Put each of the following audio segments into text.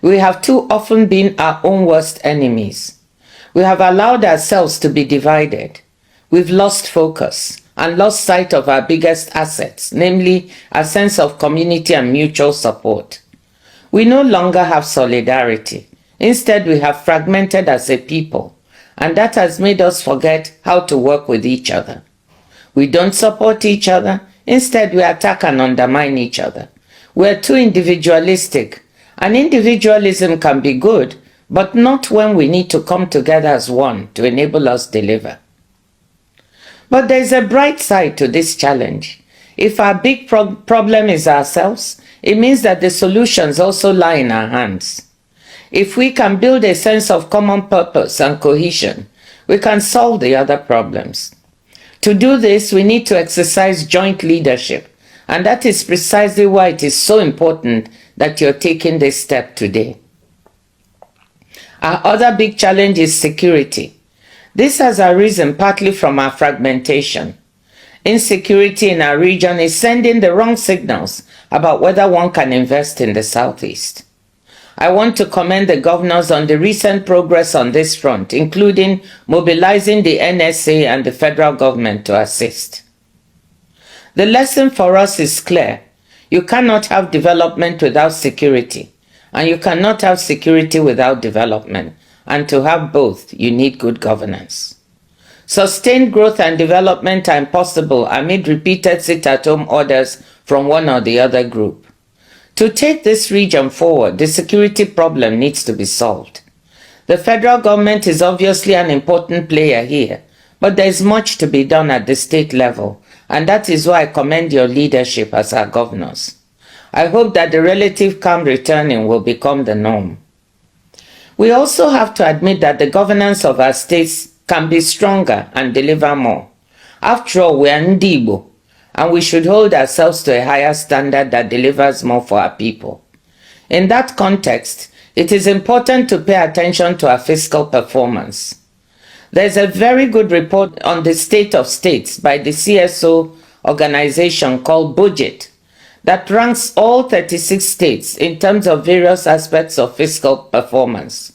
We have too often been our own worst enemies. We have allowed ourselves to be divided. We've lost focus and lost sight of our biggest assets, namely a sense of community and mutual support. We no longer have solidarity. Instead, we have fragmented as a people, and that has made us forget how to work with each other. We don't support each other. Instead, we attack and undermine each other. We're too individualistic, and individualism can be good, but not when we need to come together as one to enable us deliver. But there's a bright side to this challenge. If our big problem is ourselves, it means that the solutions also lie in our hands. If we can build a sense of common purpose and cohesion, we can solve the other problems. To do this, we need to exercise joint leadership, and that is precisely why it is so important that you're taking this step today. Our other big challenge is security. This has arisen partly from our fragmentation. Insecurity in our region is sending the wrong signals about whether one can invest in the Southeast. I want to commend the governors on the recent progress on this front, including mobilizing the NSA and the federal government to assist. The lesson for us is clear. You cannot have development without security, and you cannot have security without development. And to have both, you need good governance. Sustained growth and development are impossible amid repeated sit-at-home orders from one or the other group. To take this region forward, the security problem needs to be solved. The federal government is obviously an important player here, but there is much to be done at the state level, and that is why I commend your leadership as our governors. I hope that the relative calm returning will become the norm. We also have to admit that the governance of our states can be stronger and deliver more. After all, we are Ndibo, and we should hold ourselves to a higher standard that delivers more for our people. In that context, it is important to pay attention to our fiscal performance. There's a very good report on the state of states by the CSO organization called Budget that ranks all 36 states in terms of various aspects of fiscal performance: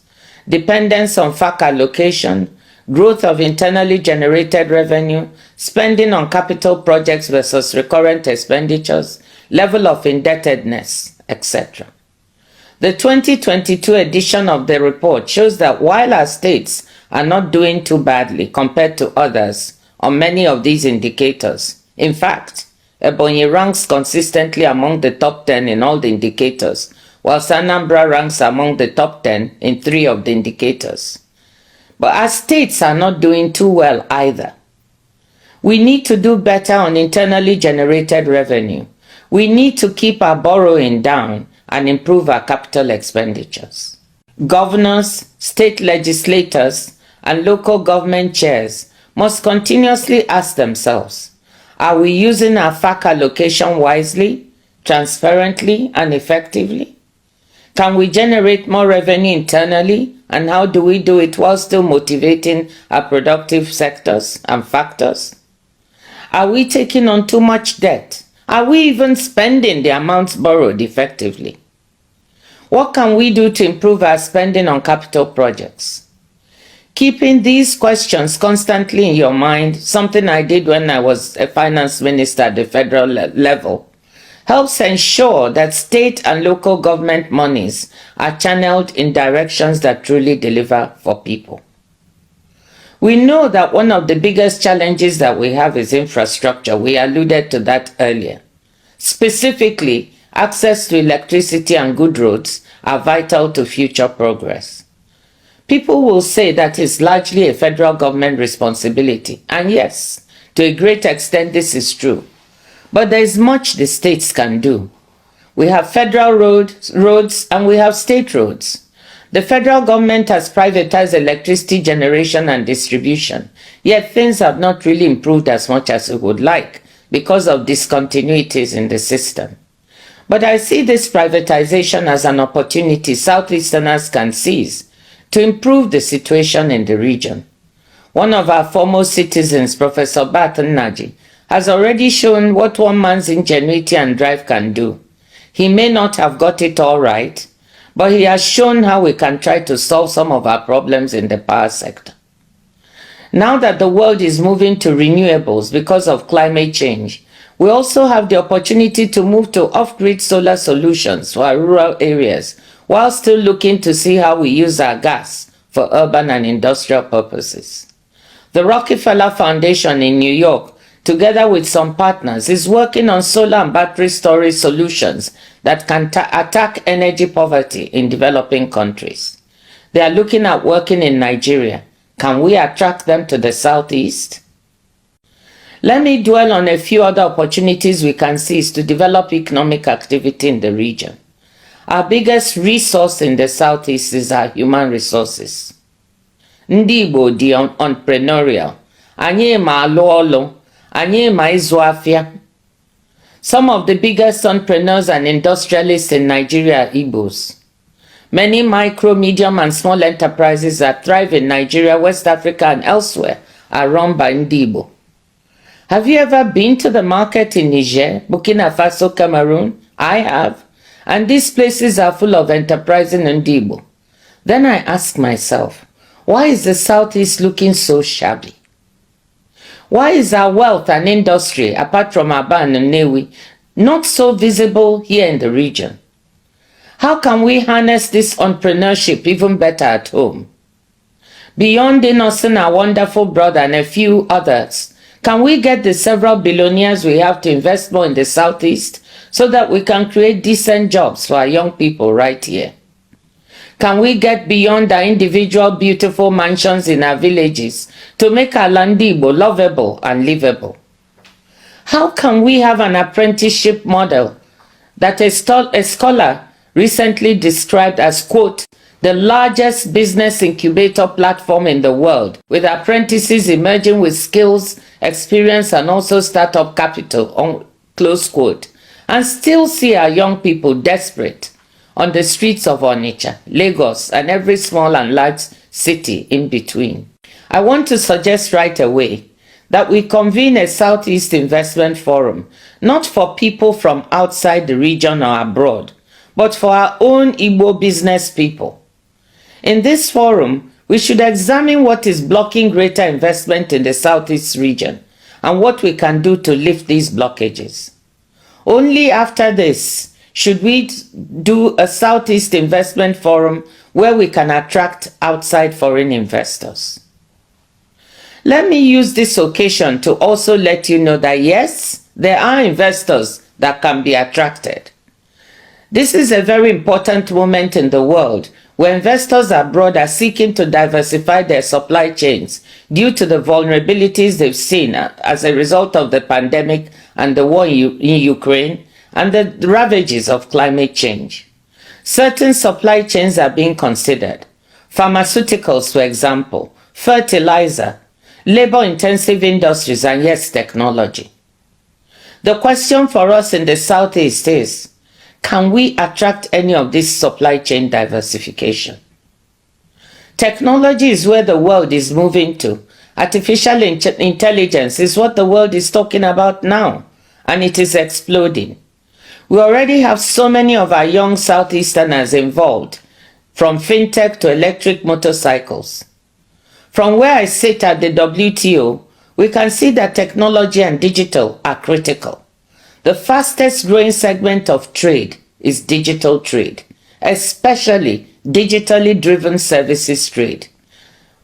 dependence on FAC allocation, growth of internally generated revenue, spending on capital projects versus recurrent expenditures, level of indebtedness, etc. The 2022 edition of the report shows that while our states are not doing too badly compared to others on many of these indicators, in fact, Ebonyi ranks consistently among the top 10 in all the indicators, while Anambra ranks among the top 10 in 3 of the indicators. But our states are not doing too well either. We need to do better on internally generated revenue. We need to keep our borrowing down and improve our capital expenditures. Governors, state legislators, and local government chairs must continuously ask themselves, are we using our FAC allocation wisely, transparently, and effectively? Can we generate more revenue internally, and how do we do it while still motivating our productive sectors and factors? Are we taking on too much debt? Are we even spending the amounts borrowed effectively? What can we do to improve our spending on capital projects? Keeping these questions constantly in your mind, something I did when I was a finance minister at the federal level, helps ensure that state and local government monies are channeled in directions that truly deliver for people. We know that one of the biggest challenges that we have is infrastructure. We alluded to that earlier. Specifically, access to electricity and good roads are vital to future progress. People will say that is largely a federal government responsibility, and yes, to a great extent this is true. But there is much the states can do. We have federal roads and we have state roads. The federal government has privatized electricity generation and distribution, yet things have not really improved as much as we would like because of discontinuities in the system. But I see this privatization as an opportunity Southeasterners can seize to improve the situation in the region. One of our foremost citizens, Professor Barton Naji, has already shown what one man's ingenuity and drive can do. He may not have got it all right, but he has shown how we can try to solve some of our problems in the power sector. Now that the world is moving to renewables because of climate change, we also have the opportunity to move to off-grid solar solutions for our rural areas, while still looking to see how we use our gas for urban and industrial purposes. The Rockefeller Foundation in New York, together with some partners, is working on solar and battery storage solutions that can attack energy poverty in developing countries. They are looking at working in Nigeria. Can we attract them to the southeast? Let me dwell on a few other opportunities we can seize to develop economic activity in the region. Our biggest resource in the southeast is our human resources. Ndị Igbo dị entrepreneurial. Anyị ma alụ ọlụ. Anyị ma ịzụ afịa. Some of the biggest entrepreneurs and industrialists in Nigeria are Igbos. Many micro, medium, and small enterprises that thrive in Nigeria, West Africa, and elsewhere are run by Ndị Igbo. Have you ever been to the market in Niger, Burkina Faso, Cameroon? I have. And these places are full of enterprising Ndị Igbo. Then I ask myself, why is the Southeast looking so shabby? Why is our wealth and industry, apart from Aba and Nnewi, not so visible here in the region? How can we harness this entrepreneurship even better at home? Beyond Innocent, our wonderful brother, and a few others, can we get the several billionaires we have to invest more in the Southeast so that we can create decent jobs for our young people right here? Can we get beyond our individual beautiful mansions in our villages to make our Ndị Igbo lovable and livable? How can we have an apprenticeship model that a scholar recently described as, quote, the largest business incubator platform in the world, with apprentices emerging with skills, experience, and also startup capital, close quote, and still see our young people desperate on the streets of Onitsha, Lagos, and every small and large city in between? I want to suggest right away that we convene a Southeast Investment Forum, not for people from outside the region or abroad, but for our own Igbo business people. In this forum, we should examine what is blocking greater investment in the Southeast region and what we can do to lift these blockages. Only after this should we do a Southeast Investment Forum where we can attract outside foreign investors. Let me use this occasion to also let you know that yes, there are investors that can be attracted. This is a very important moment in the world where investors abroad are seeking to diversify their supply chains due to the vulnerabilities they've seen as a result of the pandemic and the war in Ukraine and the ravages of climate change. Certain supply chains are being considered. Pharmaceuticals, for example, fertilizer, labor-intensive industries, and yes, technology. The question for us in the Southeast is, can we attract any of this supply chain diversification? Technology is where the world is moving to. Artificial intelligence is what the world is talking about now, and it is exploding. We already have so many of our young Southeasterners involved, from fintech to electric motorcycles. From where I sit at the WTO, we can see that technology and digital are critical. The fastest growing segment of trade is digital trade, especially digitally driven services trade.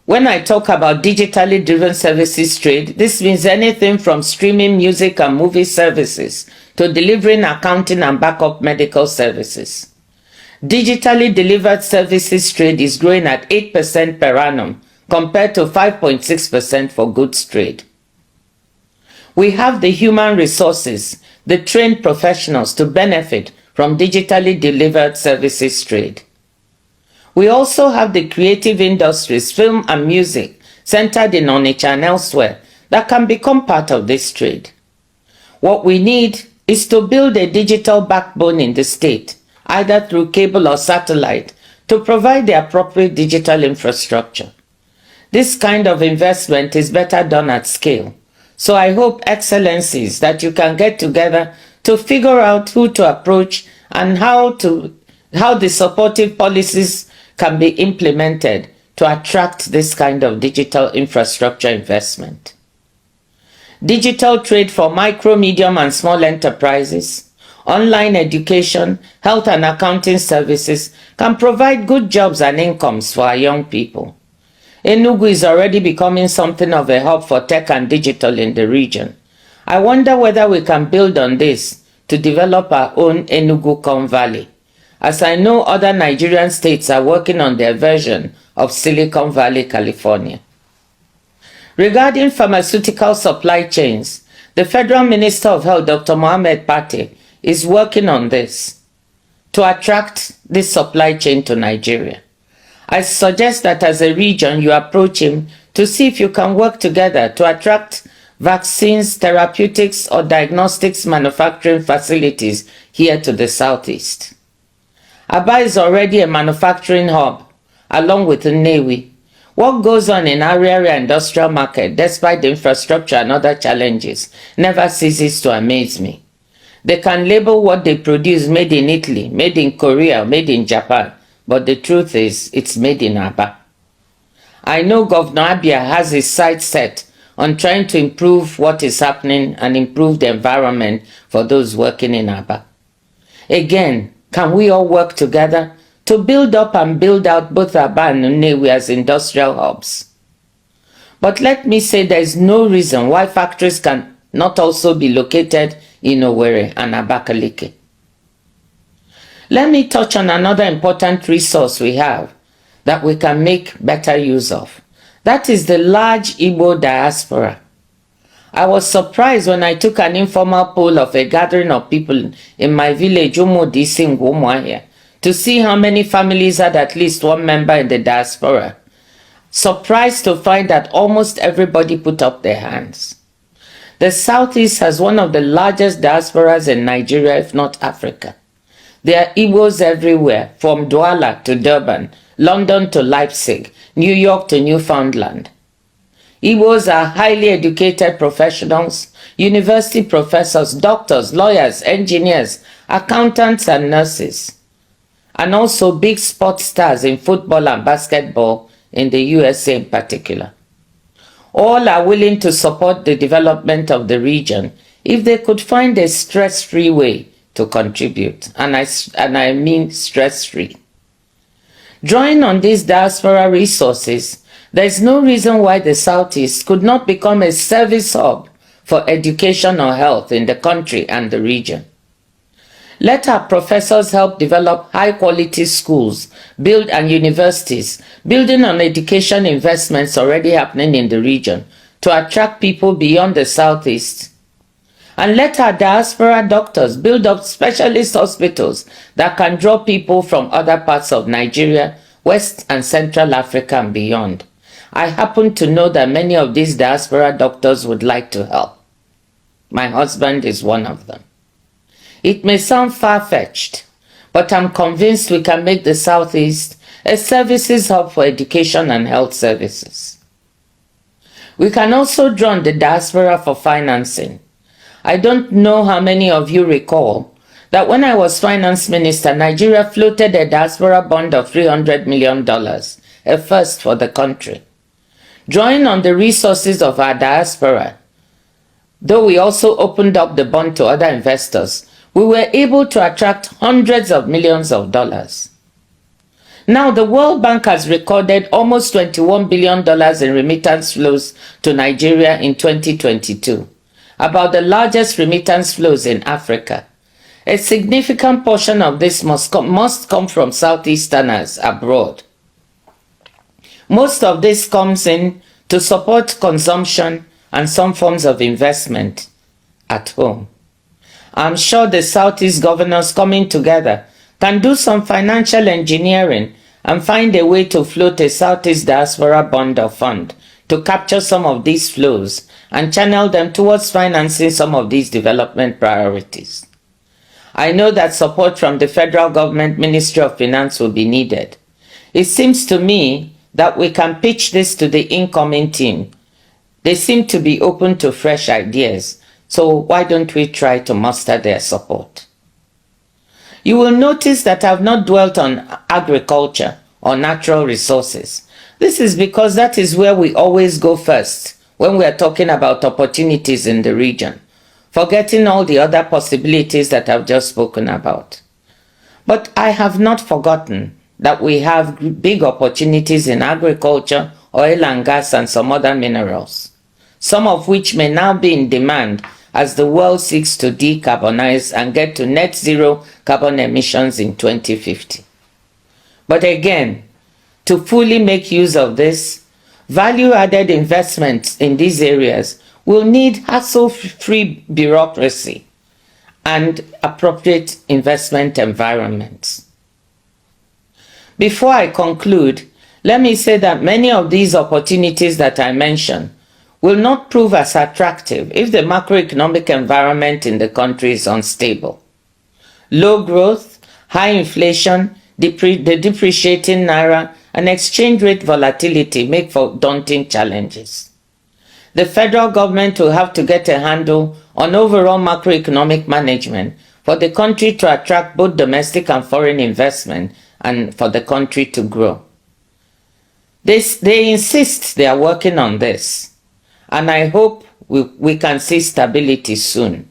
When I talk about digitally driven services trade, this means anything from streaming music and movie services to delivering accounting and backup medical services. Digitally delivered services trade is growing at 8% per annum compared to 5.6% for goods trade. We have the human resources, the trained professionals to benefit from digitally delivered services trade. We also have the creative industries, film and music, centered in Onitsha and elsewhere, that can become part of this trade. What we need is to build a digital backbone in the state, either through cable or satellite, to provide the appropriate digital infrastructure. This kind of investment is better done at scale. So I hope, Excellencies, that you can get together to figure out who to approach and how to how the supportive policies can be implemented to attract this kind of digital infrastructure investment. Digital trade for micro, medium, and small enterprises, online education, health and accounting services can provide good jobs and incomes for our young people. Enugu is already becoming something of a hub for tech and digital in the region. I wonder whether we can build on this to develop our own Enugu Valley, as I know other Nigerian states are working on their version of Silicon Valley, California. Regarding pharmaceutical supply chains, the Federal Minister of Health, Dr. Mohammed Pate, is working on this to attract this supply chain to Nigeria. I suggest that as a region you approach him to see if you can work together to attract vaccines, therapeutics, or diagnostics manufacturing facilities here to the southeast. Aba is already a manufacturing hub, along with Nnewi. What goes on in Ariaria industrial market, despite the infrastructure and other challenges, never ceases to amaze me. They can label what they produce made in Italy, made in Korea, made in Japan, but the truth is, it's made in Aba. I know Governor Abia has his sights set on trying to improve what is happening and improve the environment for those working in Aba. Again, can we all work together to build up and build out both Aba and Nnewi as industrial hubs? But let me say there is no reason why factories can not also be located in Owerri and Abakaliki. Let me touch on another important resource we have that we can make better use of. That is the large Igbo diaspora. I was surprised when I took an informal poll of a gathering of people in my village, Umodisi, Ngwumuahia, to see how many families had at least one member in the diaspora. Surprised to find that almost everybody put up their hands. The Southeast has one of the largest diasporas in Nigeria, if not Africa. There are Igbos everywhere, from Douala to Durban, London to Leipzig, New York to Newfoundland. Igbos are highly educated professionals, university professors, doctors, lawyers, engineers, accountants, and nurses, and also big sports stars in football and basketball in the USA in particular. All are willing to support the development of the region if they could find a stress-free way to contribute, and I mean stress-free. Drawing on these diaspora resources, there is no reason why the Southeast could not become a service hub for education or health in the country and the region. Let our professors help develop high-quality schools, and universities, building on education investments already happening in the region to attract people beyond the Southeast. And let our diaspora doctors build up specialist hospitals that can draw people from other parts of Nigeria, West and Central Africa and beyond. I happen to know that many of these diaspora doctors would like to help. My husband is one of them. It may sound far-fetched, but I'm convinced we can make the Southeast a services hub for education and health services. We can also draw on the diaspora for financing. I don't know how many of you recall that when I was finance minister, Nigeria floated a diaspora bond of $300 million, a first for the country. Drawing on the resources of our diaspora, though we also opened up the bond to other investors, we were able to attract hundreds of millions of dollars. Now, the World Bank has recorded almost $21 billion in remittance flows to Nigeria in 2022, about the largest remittance flows in Africa. A significant portion of this must come from Southeasterners abroad. Most of this comes in to support consumption and some forms of investment at home. I'm sure the Southeast governors coming together can do some financial engineering and find a way to float a Southeast Diaspora Bond or Fund to capture some of these flows and channel them towards financing some of these development priorities. I know that support from the federal government Ministry of Finance will be needed. It seems to me that we can pitch this to the incoming team. They seem to be open to fresh ideas, so why don't we try to muster their support? You will notice that I've not dwelt on agriculture or natural resources. This is because that is where we always go first when we are talking about opportunities in the region, forgetting all the other possibilities that I've just spoken about. But I have not forgotten that we have big opportunities in agriculture, oil and gas, and some other minerals, some of which may now be in demand as the world seeks to decarbonize and get to net zero carbon emissions in 2050. But again, to fully make use of this, value-added investments in these areas will need hassle-free bureaucracy and appropriate investment environments. Before I conclude, let me say that many of these opportunities that I mentioned will not prove as attractive if the macroeconomic environment in the country is unstable. Low growth, high inflation, the depreciating naira, and exchange rate volatility make for daunting challenges. The federal government will have to get a handle on overall macroeconomic management for the country to attract both domestic and foreign investment and for the country to grow. They insist they are working on this, and I hope we can see stability soon.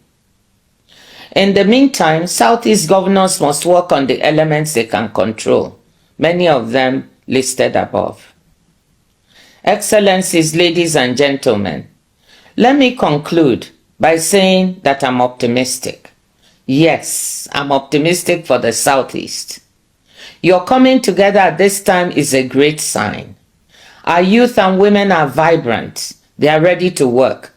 In the meantime, Southeast governors must work on the elements they can control, many of them listed above. Excellencies, ladies and gentlemen, let me conclude by saying that I'm optimistic. Yes, I'm optimistic for the Southeast. Your coming together at this time is a great sign. Our youth and women are vibrant. They are ready to work.